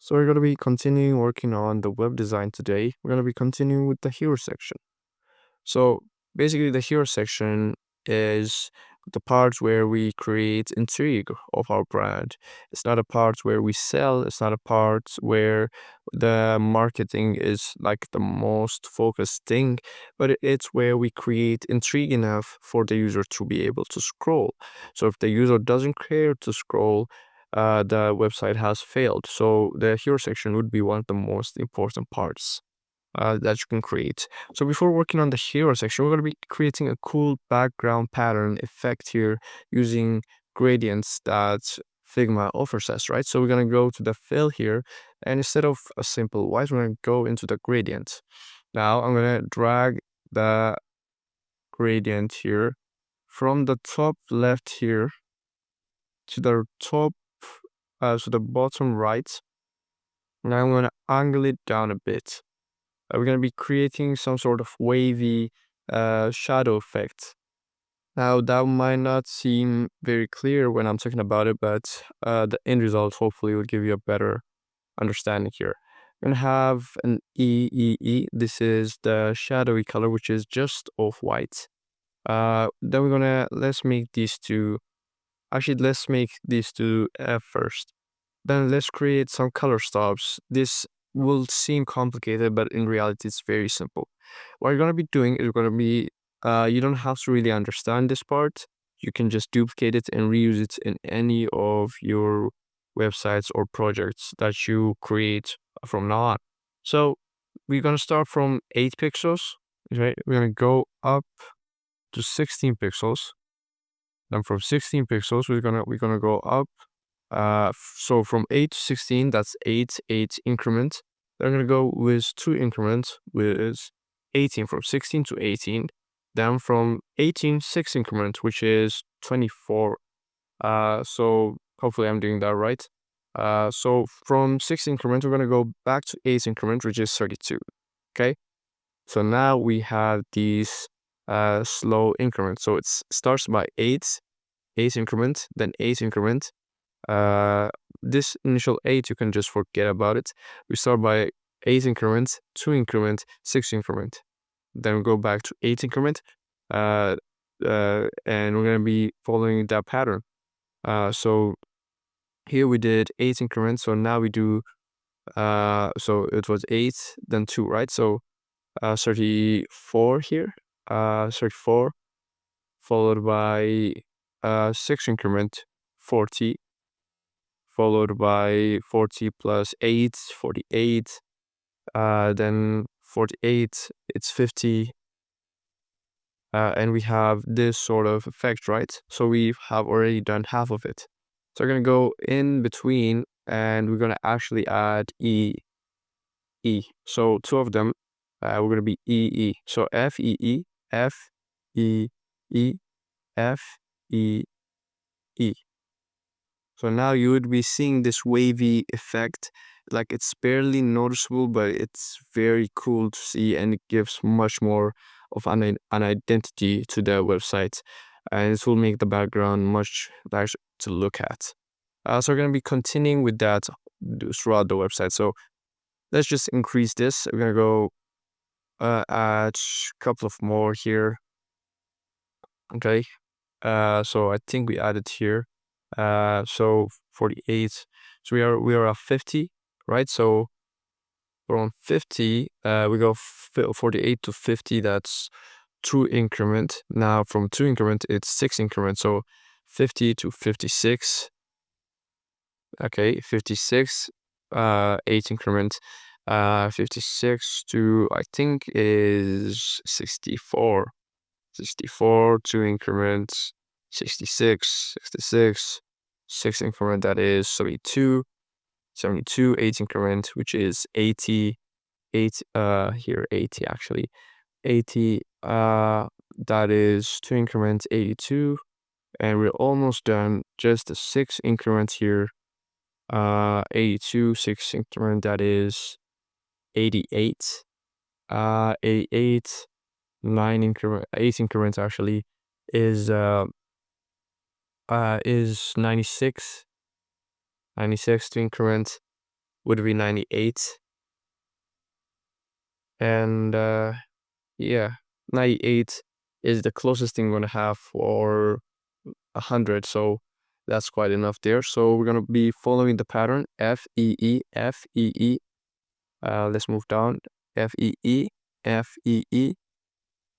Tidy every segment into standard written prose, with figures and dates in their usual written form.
So we're going to be continuing working on the web design today. We're going to be continuing with the hero section. So basically the hero section is the part where we create intrigue of our brand. It's not a part where we sell. It's not a part where the marketing is like the most focused thing, but it's where we create intrigue enough for the user to be able to scroll. So if the user doesn't care to scroll, the website has failed. So the hero section would be one of the most important parts that you can create. So before working on the hero section, we're going to be creating a cool background pattern effect here using gradients that Figma offers us, right? So we're going to go to the fill here, and instead of a simple white, we're going to go into the gradient. Now I'm going to drag the gradient here from the top left here to the top, to the bottom right. Now I'm going to angle it down a bit. We're going to be creating some sort of wavy shadow effect. Now that might not seem very clear when I'm talking about it, but the end result hopefully will give you a better understanding here. We're going to have an E. This is the shadowy color, which is just off-white. Then we're going to, let's make these two F first. Then let's create some color stops. This will seem complicated, but in reality, it's very simple. What you're going to be doing is going to be, you don't have to really understand this part. You can just duplicate it and reuse it in any of your websites or projects that you create from now on. So we're going to start from 8 pixels, right? We're going to go up to 16 pixels. Then from 16 pixels, we're gonna go up. So from 8 to 16, that's 8 increment. Then I'm gonna go with 2 increments with 18, from 16 to 18. Then from 18, 6 increment, which is 24. So hopefully I'm doing that right. So from 6 increment, we're gonna go back to 8 increment, which is 32. Okay. So now we have these slow increments. So it starts by 8 increment, then 8 increment. This initial 8, you can just forget about it. We start by 8 increments, 2 increment, 6 increment. Then we go back to 8 increment, and we're going to be following that pattern. So here we did 8 increments, so now we do, so it was 8, then 2, right? So 34 here, 34, followed by 6 increment, 40, followed by 40 plus 8, 48, then 48, it's 50, and we have this sort of effect, right? So we have already done half of it. So we're going to go in between, and we're going to actually add E. So 2 of them, we're going to be E. So F, E, F, E, F, E. So now you would be seeing this wavy effect. Like, it's barely noticeable, but it's very cool to see, and it gives much more of an identity to the website. And it will make the background much nicer to look at. So we're going to be continuing with that throughout the website. So let's just increase this. We're going to go add a couple of more here. Okay. So I think we added here. So 48. So we are at 50, right? So from 50, we go 48 to 50. That's 2 increment. Now from 2 increment, it's 6 increment. So 50 to 56. Okay, 56. 8 increment. 56 to, I think, is 64. 64, 2 increments, 66, 6 increment, that is 72, 72, 8 increment, which is 80, 8, here 80 actually, 80, that is 2 increments, 82, and we're almost done, just a 6 increment here, 82, 6 increment, that is 88, 88, 9 increment, 8 increments actually is 96, 96 to increment, would be 98. And yeah, 98 is the closest thing we're gonna have for 100. So that's quite enough there. So we're gonna be following the pattern F E E F E E. Let's move down. F E E F E E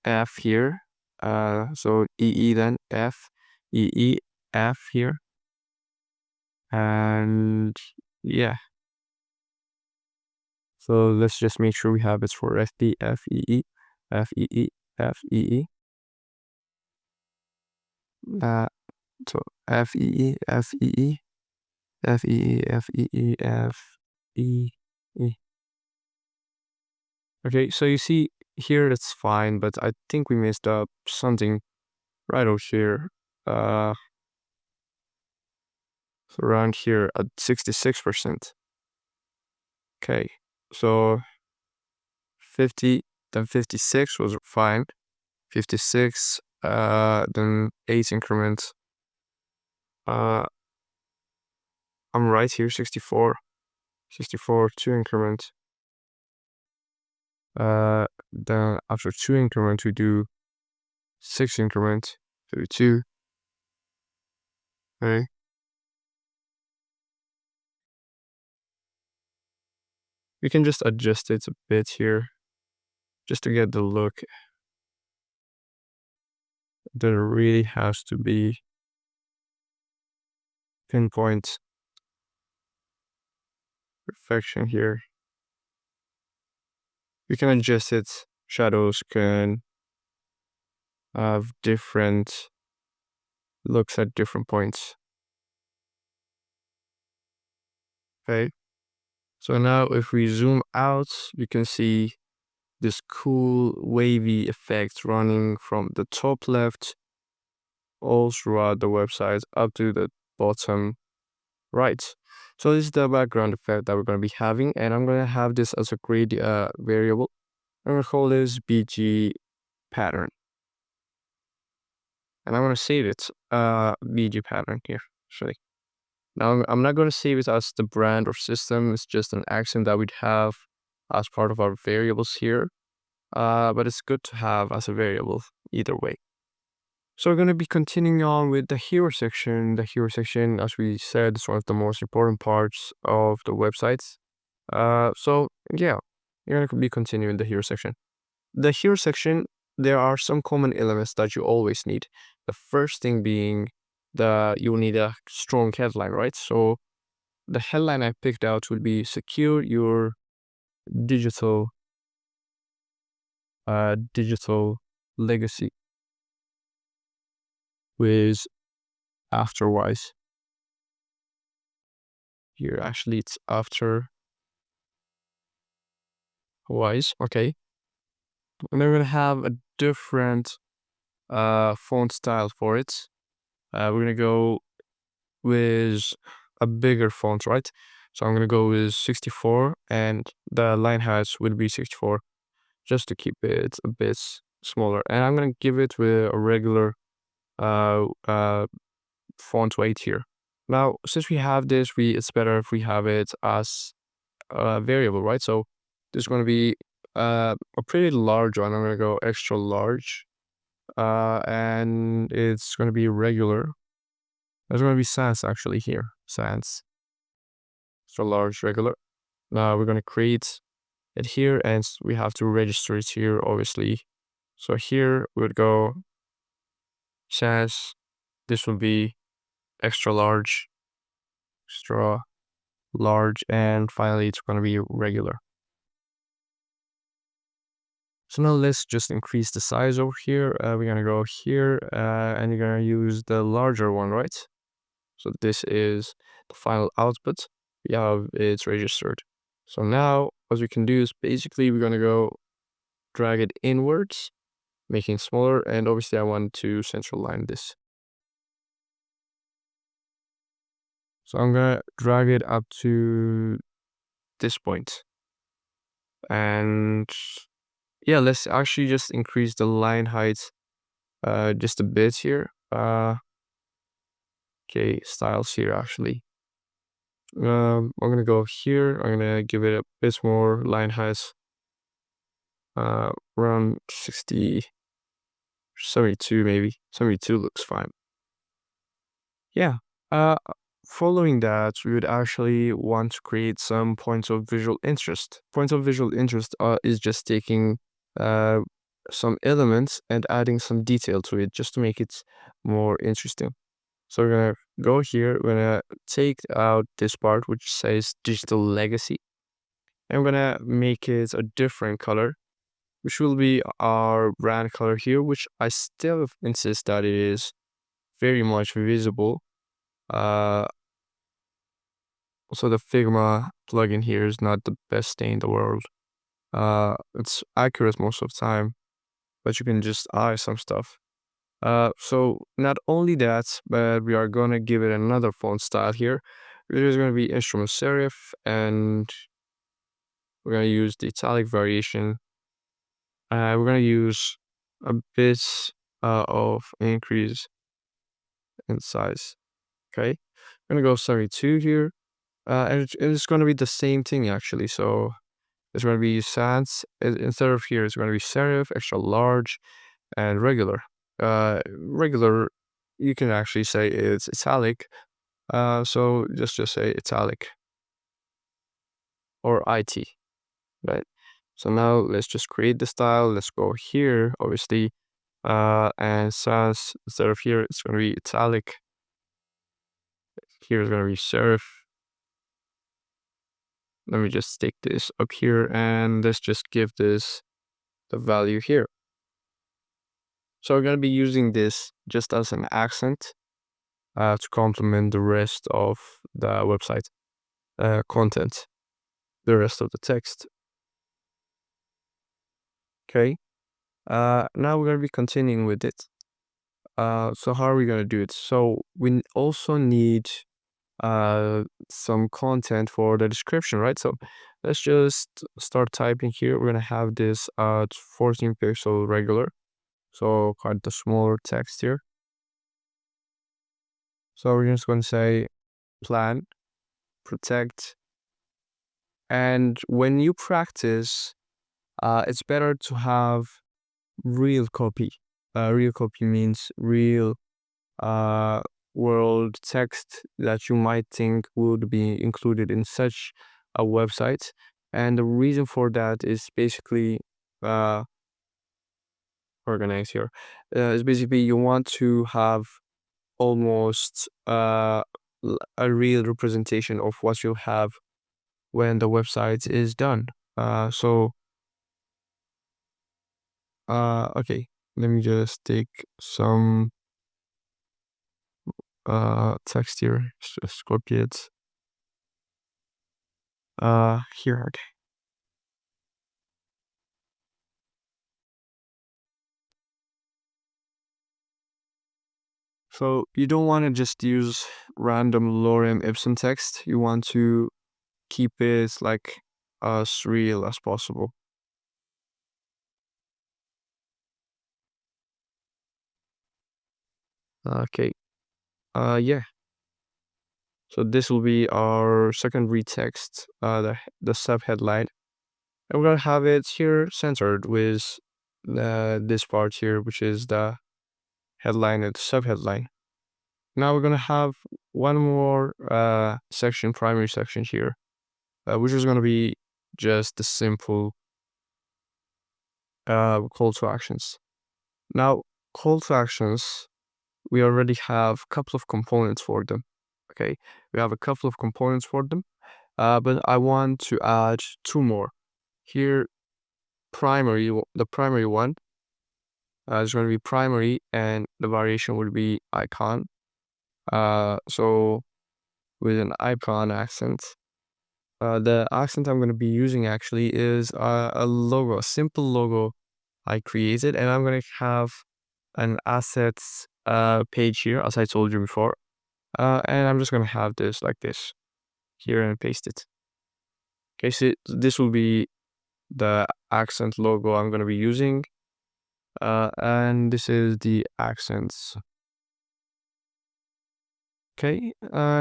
F here. So E E then F E E F here. And yeah. So let's just make sure we have it for F B F E E F E E F E E. So F E E F E E F E E F E E F E E. Okay, so you see here it's fine, but I think we messed up something right over here. So around here at 66%. Okay, so 50, then 56 was fine. 56, then 8 increments. I'm right here, 64. 64, 2 increments. Then after 2 increments, we do 6 increments. 32. Okay. We can just adjust it a bit here just to get the look. There really has to be pinpoint perfection here. We can adjust it. Shadows can have different looks at different points. Okay. So now if we zoom out, you can see this cool wavy effect running from the top left all throughout the website up to the bottom right. So this is the background effect that we're going to be having, and I'm going to have this as a grade variable. I'm going to call this BG pattern, and I'm going to save it BG pattern here. Actually, now I'm not going to save it as the brand or system. It's just an accent that we'd have as part of our variables here. But it's good to have as a variable either way. So we're going to be continuing on with the hero section. The hero section, as we said, is one of the most important parts of the websites. So yeah, you're going to be continuing the hero section. The hero section, there are some common elements that you always need. The first thing being you'll need a strong headline, right? So the headline I picked out would be secure your digital legacy with afterwise. Here actually it's afterwise. Okay. And then we're gonna have a different font style for it. We're gonna go with a bigger font, right? So I'm gonna go with 64, and the line height will be 64, just to keep it a bit smaller. And I'm gonna give it with a regular font weight here. Now, since we have this, it's better if we have it as a variable, right? So this is going to be a pretty large one. I'm going to go extra large, and it's going to be regular. There's going to be sans actually here, sans, extra large, regular. Now we're going to create it here, and we have to register it here, obviously. So here we would go sans. This will be extra large, and finally it's going to be regular. So now let's just increase the size over here. We're going to go here, and you're going to use the larger one, right? So this is the final output. We have it's registered. So now what we can do is basically we're going to go drag it inwards, making it smaller, and obviously I want to central line this. So I'm going to drag it up to this point. And yeah, let's actually just increase the line height just a bit here. Okay, styles here actually. I'm gonna go here. I'm gonna give it a bit more line height, around 60, 72 maybe. 72 looks fine. Yeah. Uh, Following that, we would actually want to create some points of visual interest. Points of visual interest is just taking uh, some elements and adding some detail to it just to make it more interesting. So we're gonna go here, we're gonna take out this part which says digital legacy, and we're gonna make it a different color, which will be our brand color here, which I still insist that it is very much visible. Uh, so the Figma plugin here is not the best thing in the world. It's accurate most of the time, but you can just eye some stuff. So not only that, but we are gonna give it another font style here. There's gonna be instrument serif, and we're gonna use the italic variation. We're gonna use a bit of increase in size. Okay, I'm gonna go 72 here, and it's gonna be the same thing actually. So it's gonna be sans instead of here. It's gonna be serif, extra large, and regular. Regular, you can actually say it's italic. So just say italic or IT, right? So now let's just create the style. Let's go here, obviously. And sans instead of here, it's gonna be italic. Here is gonna be serif. Let me just stick this up here, and let's just give this the value here. So we're gonna be using this just as an accent to complement the rest of the website content, the rest of the text. Okay. Now we're gonna be continuing with it. So how are we gonna do it? So we also need some content for the description, right? So let's just start typing here. We're gonna have this 14 pixel regular. So quite the smaller text here. So we're just gonna say plan, protect, and when you practice, it's better to have real copy. Real copy means real uh, world text that you might think would be included in such a website. And the reason for that is basically uh, organized here. Is basically you want to have almost a real representation of what you'll have when the website is done. So okay, let me just take some text here, just copy it. Here, okay. So you don't want to just use random lorem ipsum text. You want to keep it like as real as possible. Okay. Yeah. So this will be our secondary text, the subheadline, and we're gonna have it here centered with this part here, which is the headline and subheadline. Now we're gonna have one more section, primary section here, which is gonna be just the simple call to actions. Now, call to actions, we already have a couple of components for them. Okay, we have a couple of components for them, but I want to add two more. Here, the primary one is going to be primary, and the variation will be icon. So with an icon accent. The accent I'm going to be using actually is a logo, a simple logo I created, and I'm going to have an assets page here, as I told you before. And I'm just going to have this like this here and paste it. Okay, so this will be the accent logo I'm going to be using. And this is the accents Okay,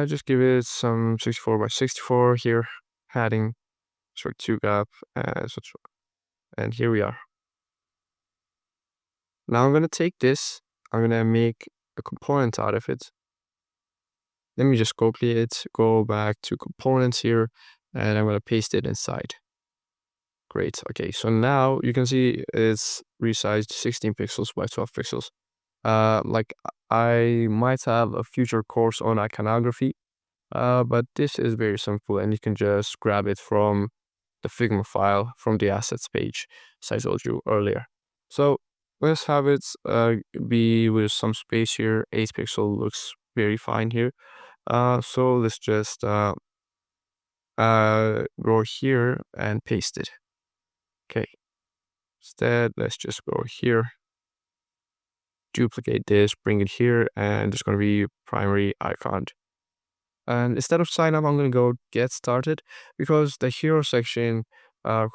just give it some 64 by 64 here, padding, sort 2 gap, and here we are. Now I'm gonna take this, I'm gonna make a component out of it. Let me just copy it, go back to components here, and I'm gonna paste it inside. Great. Okay, so now you can see it's resized 16 pixels by 12 pixels. Like I might have a future course on iconography, but this is very simple and you can just grab it from the Figma file from the assets page, as I told you earlier. So let's have it be with some space here. 8 pixel looks very fine here. So let's just go here and paste it. Okay. Instead, let's just go here, duplicate this, bring it here, and there's going to be primary icon. And instead of sign up, I'm going to go get started because the hero section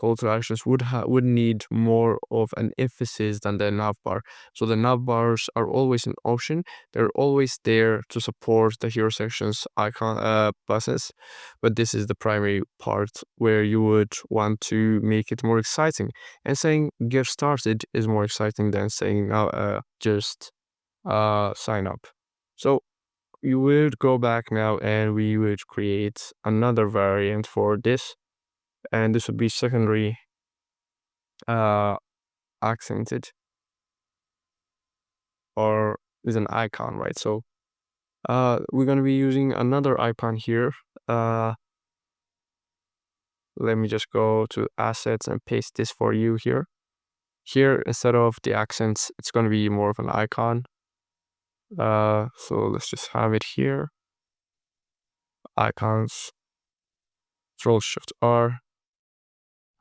call to actions would need more of an emphasis than the navbar. So the navbars are always an option. They're always there to support the hero section's icon buttons, but this is the primary part where you would want to make it more exciting. And saying get started is more exciting than saying now just sign up. So you would go back now and we would create another variant for this, and this would be secondary uh accented, or is an icon, right? So we're going to be using another icon here. Let me just go to assets and paste this for you here. Here, instead of the accents, it's going to be more of an icon. So let's just have it here. Icons, Control Shift R.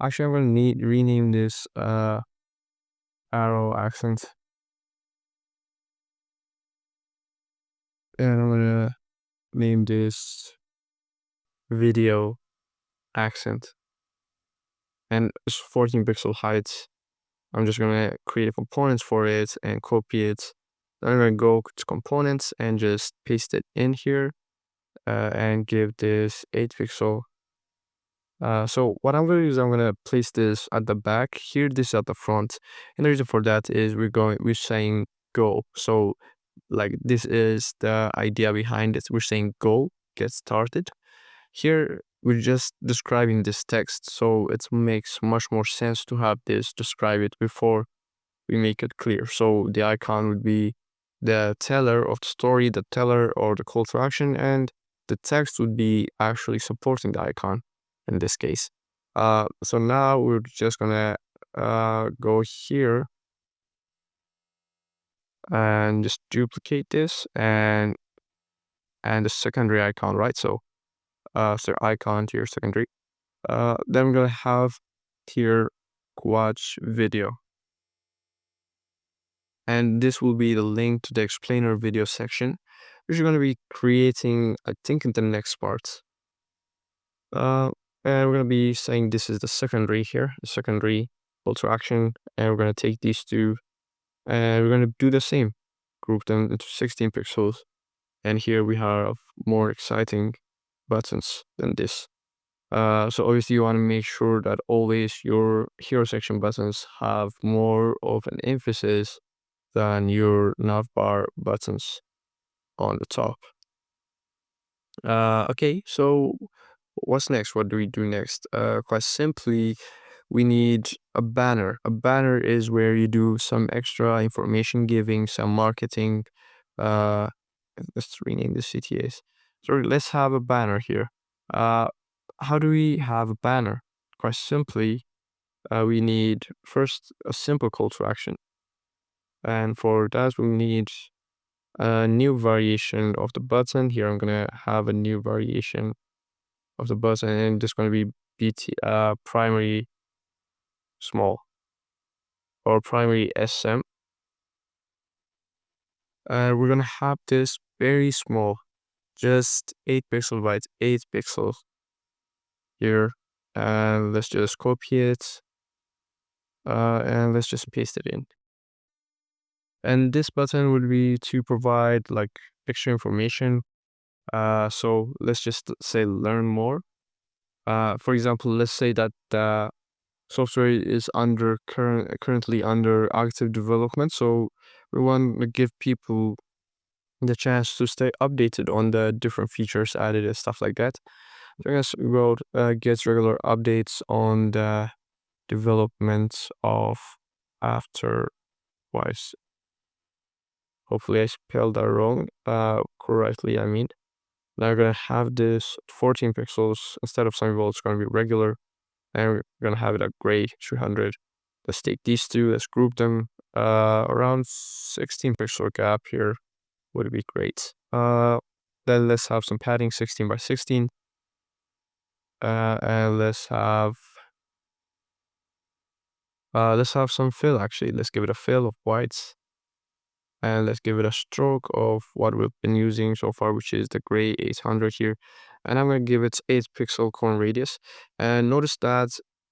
Actually, I'm going to need rename this arrow accent, and I'm going to name this video accent, and it's 14 pixel height. I'm just going to create components for it and copy it. Then I'm going to go to components and just paste it in here and give this 8 pixel. So what I'm going to do is I'm going to place this at the back here, this at the front, and the reason for that is we're saying go. So like this is the idea behind it. We're saying go, get started. Here we're just describing this text, so it makes much more sense to have this describe it before we make it clear. So the icon would be the teller of the story, the teller or the call to action, and the text would be actually supporting the icon in this case. So now we're just gonna go here and just duplicate this and the secondary icon, right? So icon to your secondary. Then we're gonna have here watch video, and this will be the link to the explainer video section, which you're gonna be creating, I think, in the next part. And we're gonna be saying this is the secondary here, the secondary call to action, and we're gonna take these two, and we're gonna do the same, group them into 16 pixels, and here we have more exciting buttons than this. So obviously you want to make sure that always your hero section buttons have more of an emphasis than your navbar buttons on the top. Okay, so what's next? What do we do next? Quite simply, we need a banner. A banner is where you do some extra information giving, some marketing. Uh, let's rename the CTAs. So let's have a banner here. How do we have a banner? Quite simply, we need first a simple call to action. And for that, we need a new variation of the button. Here, I'm going to have a new variation of the button, and it's going to be primary small or primary SM. We're going to have this very small, just 8 pixel by 8 pixels here. And let's just copy it. And let's just paste it in. And this button would be to provide like extra information So let's just say learn more. For example, let's say that the software is currently under active development. So we want to give people the chance to stay updated on the different features added and stuff like that. So I guess we will get regular updates on the development of after wise. Hopefully I spelled that wrong. Correctly, I mean. Now we're gonna have this 14 pixels instead of semi-bold. It's gonna be regular, and we're gonna have it at gray 300. Let's take these two. Let's group them. Around 16 pixel gap here would be great. Then let's have some padding 16 by 16. And let's have some fill actually. Let's give it a fill of whites. And let's give it a stroke of what we've been using so far, which is the gray 800 here. And I'm going to give it 8 pixel cone radius. And notice that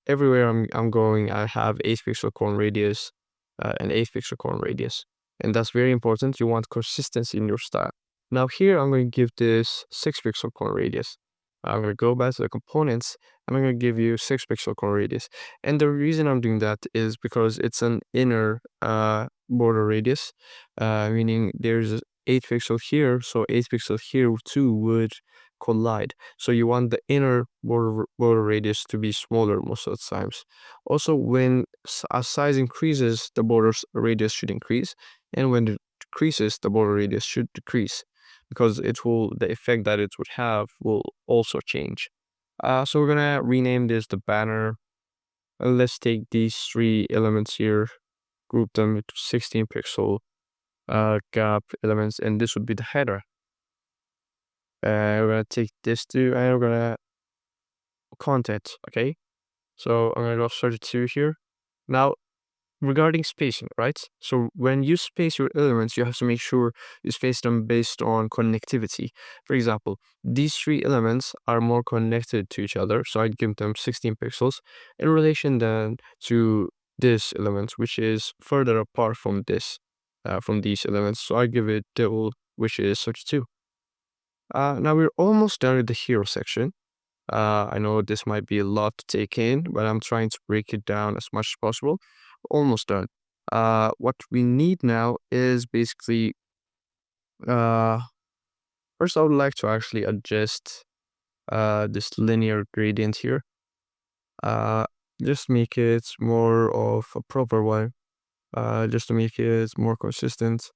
everywhere I'm going, I have 8 pixel cone radius and 8 pixel cone radius. And that's very important. You want consistency in your style. Now here, I'm going to give this 6 pixel cone radius. I'm going to go back to the components. I'm going to give you 6 pixel cone radius. And the reason I'm doing that is because it's an inner border radius, meaning there's 8 pixels here, so 8 pixels here too would collide. So you want the inner border radius to be smaller most of the times. Also, when as size increases, the border radius should increase, and when it decreases, the border radius should decrease, because the effect that it would have will also change. So we're gonna rename this the banner. Let's take these 3 elements here, group them into 16 pixel gap elements, and this would be the header. We're gonna take this too, and we're gonna content. Okay, so I'm gonna go 32 here. Now, regarding spacing, right? So when you space your elements, you have to make sure you space them based on connectivity. For example, these 3 elements are more connected to each other, so I'd give them 16 pixels in relation then to this element, which is further apart from from these elements. So I give it double, which is 32. Now we're almost done with the hero section. I know this might be a lot to take in, but I'm trying to break it down as much as possible. Almost done. What we need now is basically, uh, first I would like to actually adjust this linear gradient here. Uh, just make it more of a proper one. Just to make it more consistent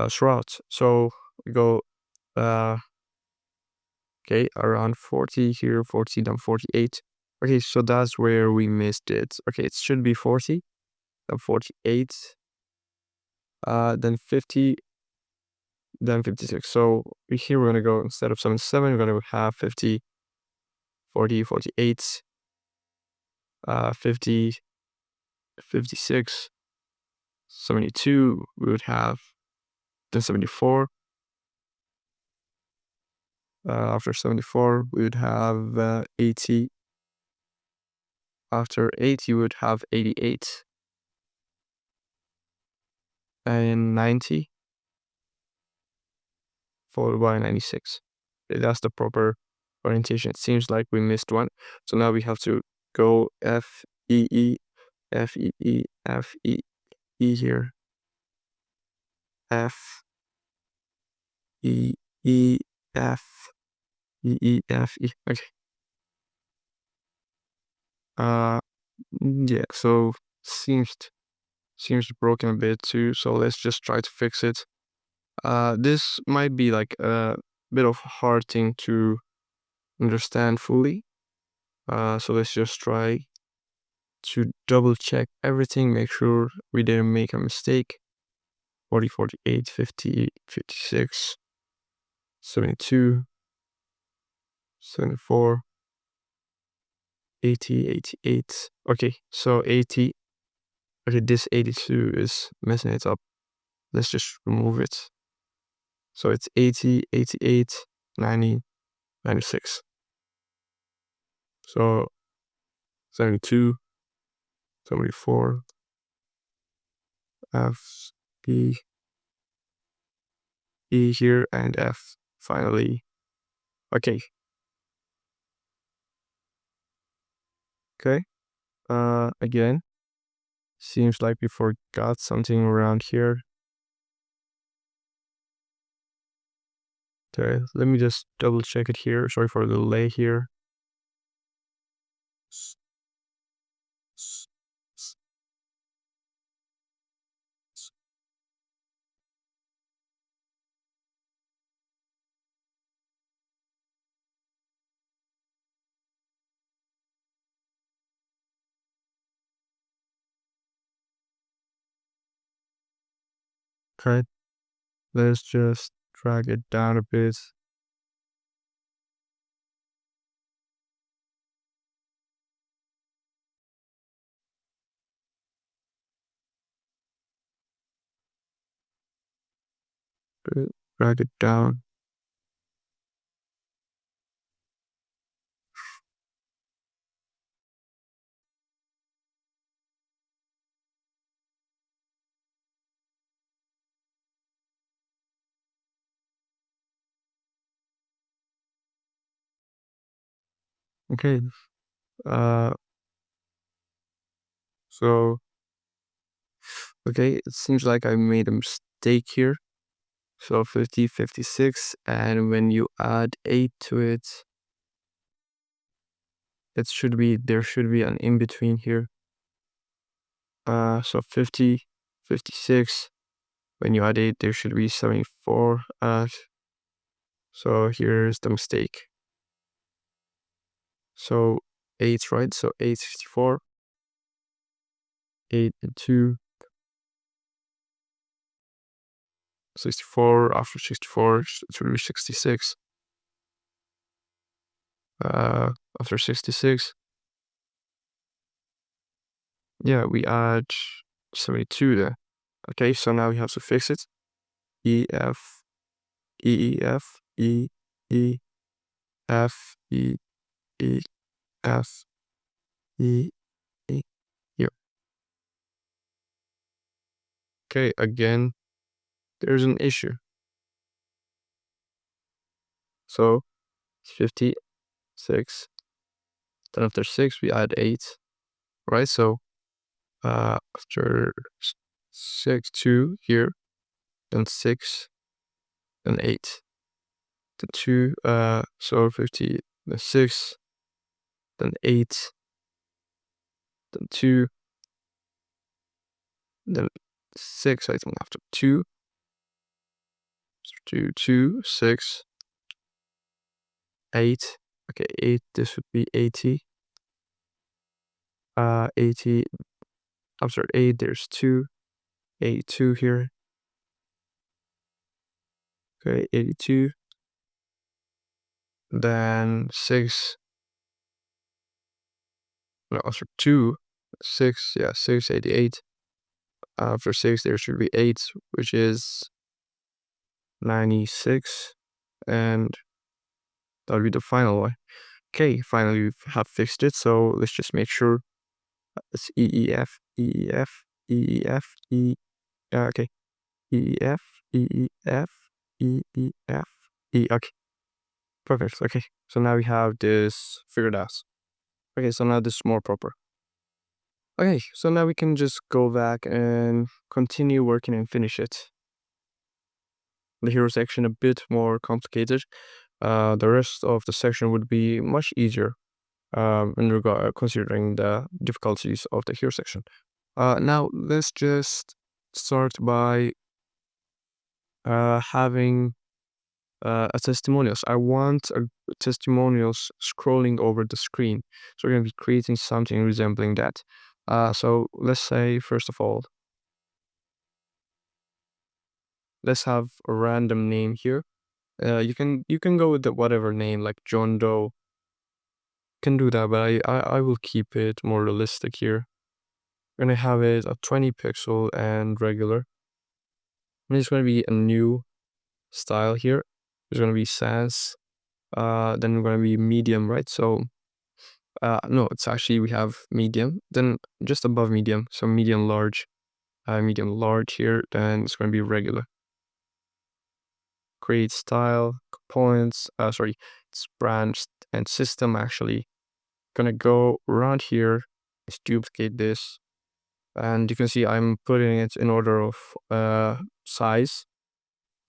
throughout. So we go okay, around 40 here, 40, then 48. Okay, so that's where we missed it. Okay, it should be 40, then 48, then 50, then 56. So here we're gonna go, instead of 77, we're gonna have 50, 40, 48, 50, 56, 72, we would have then 74. After 74, we would have 80. After 80, you would have 88 and 90, followed by 96. That's the proper orientation. It seems like we missed one. So now we have to go F, E, E, F, E, E, F, E, E here. F, E, E, F, E, E, F, E. Okay. Yeah, so seems broken a bit too. So let's just try to fix it. This might be like a bit of hard thing to understand fully. So let's just try to double check everything, make sure we didn't make a mistake. 40, 48, 50, 56, 72, 74, 80, 88. Okay, so 80. Okay, this 82 is messing it up. Let's just remove it. So it's 80, 88, 90, 96. So 72, 74, F, E, E here, and F finally. Okay. Okay. Again, seems like we forgot something around here. Okay, let me just double check it here. Sorry for the delay here. Okay, let's just drag it down a bit. Drag it down. Okay. Uh, so okay, it seems like I made a mistake here. So 50, 56, and when you add 8 to it, there should be an in between here. So 50, 56. When you add 8, there should be 74. So here's the mistake. So 8, right? So 8, 64. 8 and 2. 64. After 64, it should be 66. After 66, yeah, we add 72 there. Okay, so now we have to fix it. E, F, E, E, F, E, E, F, E, E, F, E, E, here. Okay, again, there's an issue. So 56. Then after 6, we add 8, right? So after 6, 2 here, then 6, then 8, then 2, so 50, then 6, then 8, then 2, then 6, I think after 2, 2, 2, 6, 8. Okay, 8, this would be 80. 80, after 8, there's 2, 82 here. Okay, 82. Then 6, no, after 2, 6, yeah, 6, 88. After 6, there should be 8, which is 96. And that'll be the final one. Okay, finally we have fixed it. So let's just make sure it's E E F E E F E E F E. Okay, E E F E E F E E F E. Okay, perfect. Okay, so now we have this figured out. Okay, so now this is more proper. Okay, so now we can just go back and continue working and finish it. The hero section a bit more complicated. The rest of the section would be much easier in regard considering the difficulties of the hero section. Now let's just start by having a testimonials. I want a testimonials scrolling over the screen. So we're gonna be creating something resembling that. So let's say first of all, let's have a random name here. You can go with the whatever name like John Doe. Can do that, but I will keep it more realistic here. We're gonna have it a 20 pixel and regular. And it's gonna be a new style here. There's gonna be sans. Then we're gonna be medium, right? So no, it's actually we have medium. Then just above medium, so medium large. Medium large here. Then it's gonna be regular. Create style components. Sorry, its branch and system actually. Gonna go around here, let's duplicate this, and you can see I'm putting it in order of size.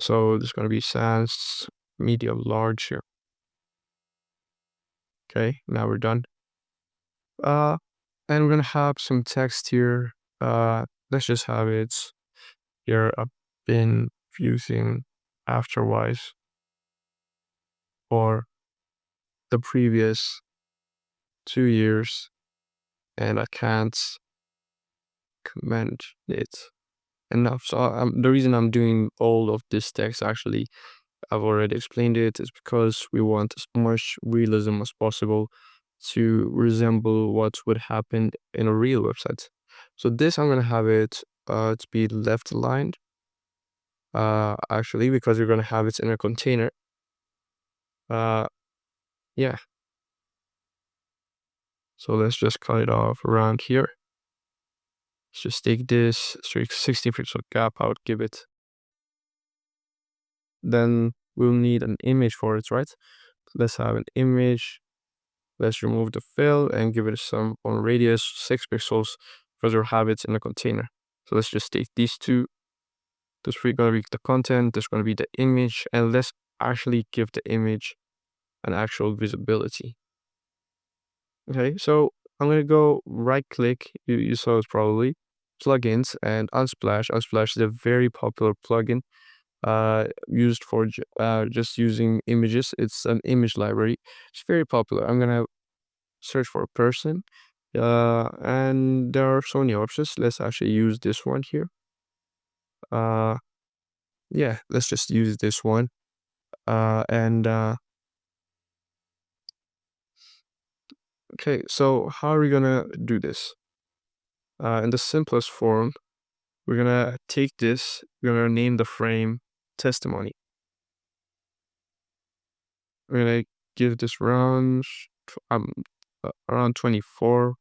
So there's gonna be sans, medium, large here. Okay, now we're done. And we're gonna have some text here. Let's just have it here. I've been using afterwise for the previous 2 years, and I can't comment it enough. So the reason I'm doing all of this text, actually, I've already explained it, is because we want as much realism as possible to resemble what would happen in a real website. So this, I'm gonna have it to be left aligned, actually, because we're gonna have it in a container. Yeah. So let's just cut it off around here. Let's just take this 16 pixel gap. I would give it. Then we'll need an image for it, right? Let's have an image. Let's remove the fill and give it some on radius 6 pixels because we'll have it in a container. So let's just take these two. This is gonna be the content, there's gonna be the image, and let's actually give the image an actual visibility. Okay, so I'm gonna go right click, you saw it probably, plugins and Unsplash. Unsplash is a very popular plugin used for just using images. It's an image library. It's very popular. I'm gonna search for a person, and there are so many options. Let's actually use this one here. Yeah, let's just use this one. And okay, so how are we gonna do this? In the simplest form, we're gonna take this, we're gonna name the frame testimony. We're gonna give this around 24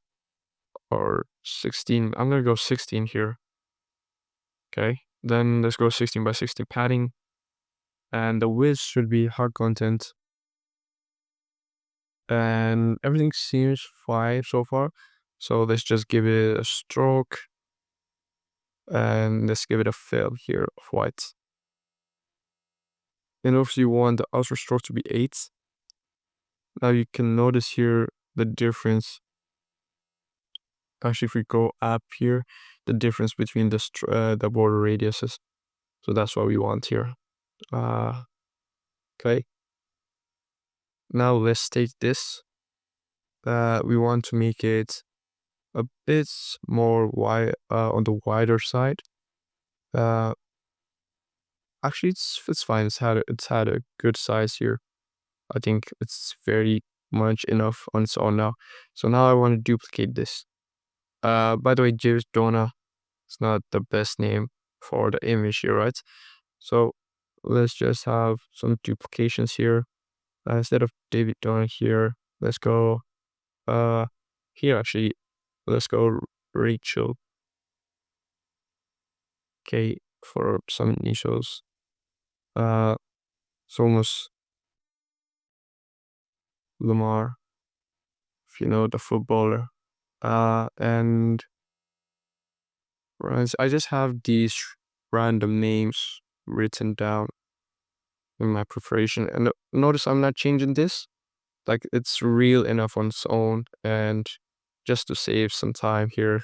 or 16. I'm gonna go 16 here. Okay, then let's go 16 by 16 padding, and the width should be hard content, and everything seems fine so far. So let's just give it a stroke, and let's give it a fill here of white. And obviously you want the outer stroke to be 8. Now you can notice here the difference. Actually, if we go up here, the difference between the border radiuses. So that's what we want here. Okay. Now let's take this. We want to make it a bit more wide, on the wider side. Actually, it's fine. It's had a good size here. I think it's very much enough on its own now. So now I want to duplicate this. By the way, James Donna is not the best name for the image here, right? So let's just have some duplications here. Instead of David Donna here, let's go here actually. Let's go Rachel. Okay, for some initials. It's almost Lamar, if you know the footballer. And I just have these random names written down in my preparation. And notice I'm not changing this. Like, it's real enough on its own. And just to save some time here,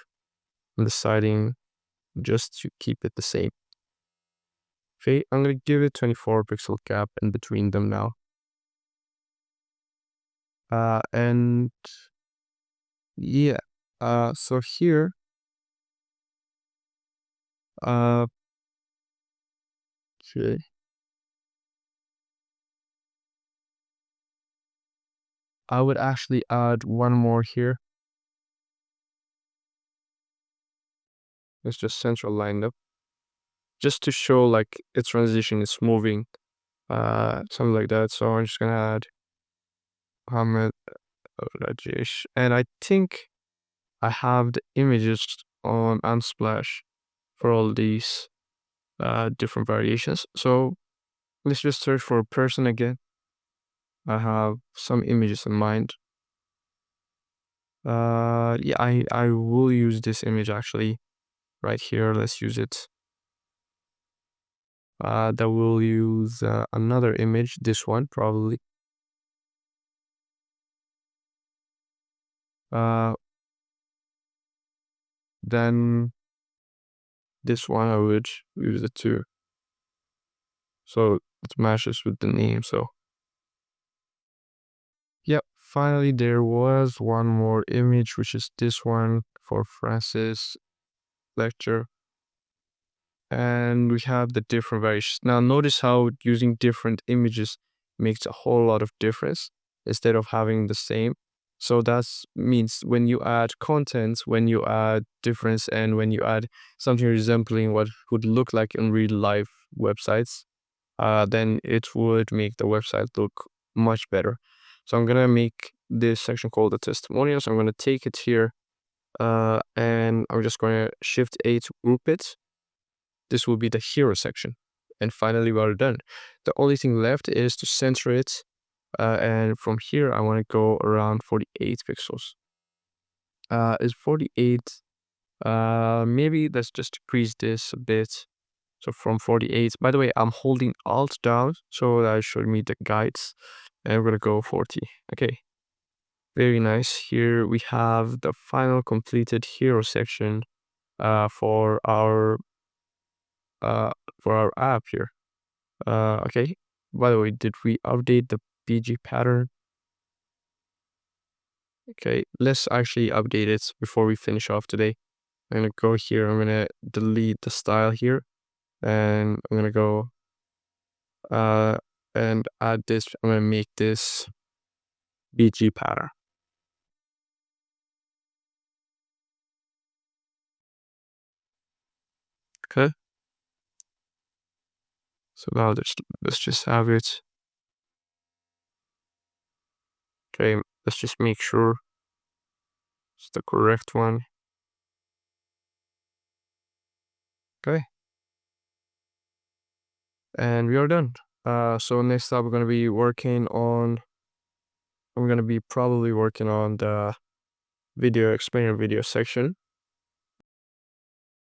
I'm deciding just to keep it the same. Okay, I'm gonna give it 24 pixel gap in between them now. And yeah, so here, okay, I would actually add one more here. Let's just central line up, just to show like its transition is moving, something like that. So I'm just gonna add Ahmed Rajesh, and I think I have the images on Unsplash for all these different variations. So let's just search for a person again. I have some images in mind. Yeah, I will use this image actually right here. Let's use it. That will use another image, this one probably. Uh, then this one I would use it too. So it matches with the name. So yep, finally there was one more image, which is this one for Francis lecture. And we have the different variations. Now notice how using different images makes a whole lot of difference instead of having the same. So that means when you add content, when you add difference, and when you add something resembling what would look like in real life websites, then it would make the website look much better. So I'm gonna make this section called the testimonial. So I'm gonna take it here, and I'm just gonna Shift A to group it. This will be the hero section. And finally, we are done. The only thing left is to center it. And from here, I want to go around 48 pixels. Is 48, maybe let's just decrease this a bit. So from 48, by the way, I'm holding Alt down so that it showed me the guides. And we're going to go 40. Okay, very nice. Here we have the final completed hero section for our app here. Okay. By the way, did we update the PG pattern? Okay, let's actually update it before we finish off today. I'm gonna go here. I'm gonna delete the style here, and I'm gonna go uh and add this. I'm gonna make this BG pattern. Okay. So now let's just have it. Okay, let's just make sure it's the correct one. Okay, and we are done. So next up, we're gonna be working on. I'm gonna be probably working on the video explainer video section.